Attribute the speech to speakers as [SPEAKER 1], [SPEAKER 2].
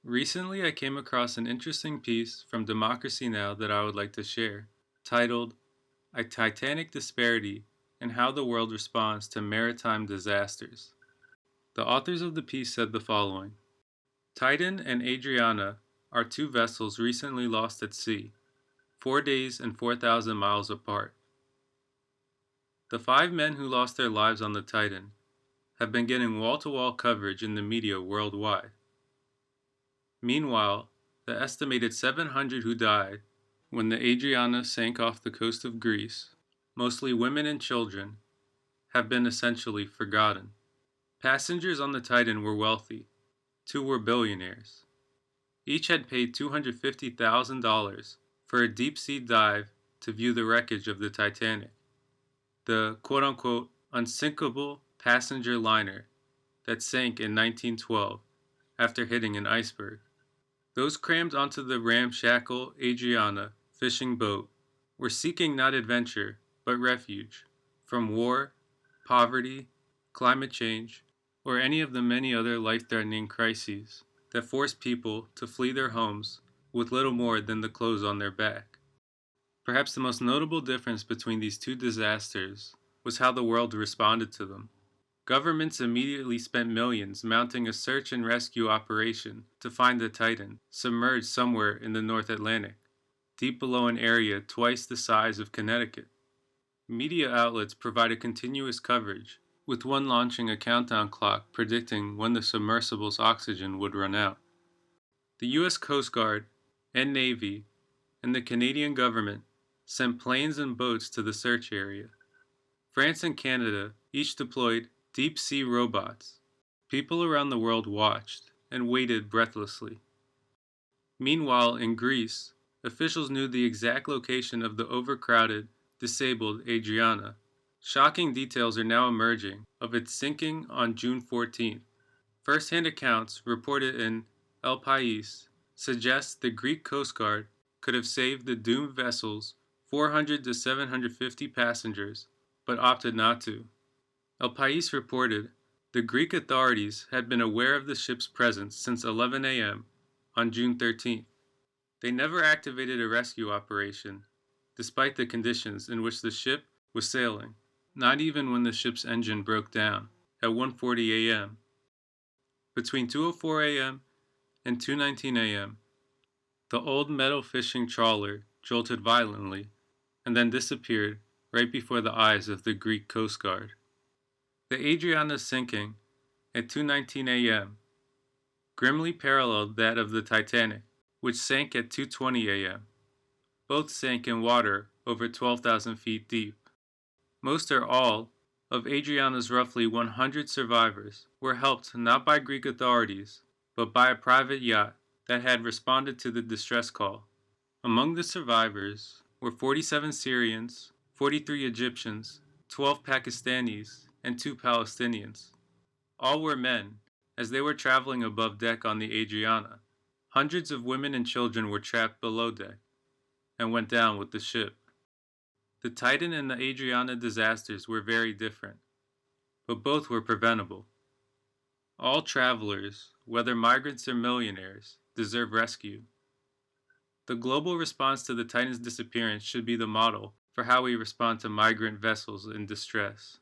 [SPEAKER 1] Recently, I came across an interesting piece from Democracy Now! That I would like to share, titled A Titanic Disparity and How the World Responds to Maritime Disasters. The authors of the piece said the following: Titan and Adriana are two vessels recently lost at sea, 4 days and 4,000 miles apart. The five men who lost their lives on the Titan have been getting wall-to-wall coverage in the media worldwide. Meanwhile, the estimated 700 who died when the Adriana sank off the coast of Greece, mostly women and children, have been essentially forgotten. Passengers on the Titan were wealthy. Two were billionaires. Each had paid $250,000 for a deep-sea dive to view the wreckage of the Titanic, the quote-unquote unsinkable passenger liner that sank in 1912 after hitting an iceberg. Those crammed onto the ramshackle Adriana fishing boat were seeking not adventure, but refuge from war, poverty, climate change, or any of the many other life-threatening crises that forced people to flee their homes with little more than the clothes on their back. Perhaps the most notable difference between these two disasters was how the world responded to them. Governments immediately spent millions mounting a search and rescue operation to find the Titan, submerged somewhere in the North Atlantic, deep below an area twice the size of Connecticut. Media outlets provided continuous coverage, with one launching a countdown clock predicting when the submersible's oxygen would run out. The U.S. Coast Guard and Navy and the Canadian government sent planes and boats to the search area. France and Canada each deployed deep-sea robots. People around the world watched and waited breathlessly. Meanwhile, in Greece, officials knew the exact location of the overcrowded, disabled Adriana. Shocking details are now emerging of its sinking on June 14th. First-hand accounts reported in El País suggest the Greek Coast Guard could have saved the doomed vessel's 400 to 750 passengers, but opted not to. El País reported the Greek authorities had been aware of the ship's presence since 11 a.m. on June 13th. They never activated a rescue operation, despite the conditions in which the ship was sailing, not even when the ship's engine broke down at 1:40 a.m. Between 2:04 a.m. and 2:19 a.m., the old metal fishing trawler jolted violently and then disappeared right before the eyes of the Greek Coast Guard. The Adriana's sinking at 2:19 a.m. grimly paralleled that of the Titanic, which sank at 2:20 a.m. Both sank in water over 12,000 feet deep. Most or all of Adriana's roughly 100 survivors were helped not by Greek authorities, but by a private yacht that had responded to the distress call. Among the survivors were 47 Syrians, 43 Egyptians, 12 Pakistanis, and 2 Palestinians. All were men, as they were traveling above deck on the Adriana. Hundreds of women and children were trapped below deck and went down with the ship. The Titan and the Adriana disasters were very different, but both were preventable. All travelers, whether migrants or millionaires, deserve rescue. The global response to the Titan's disappearance should be the model for how we respond to migrant vessels in distress.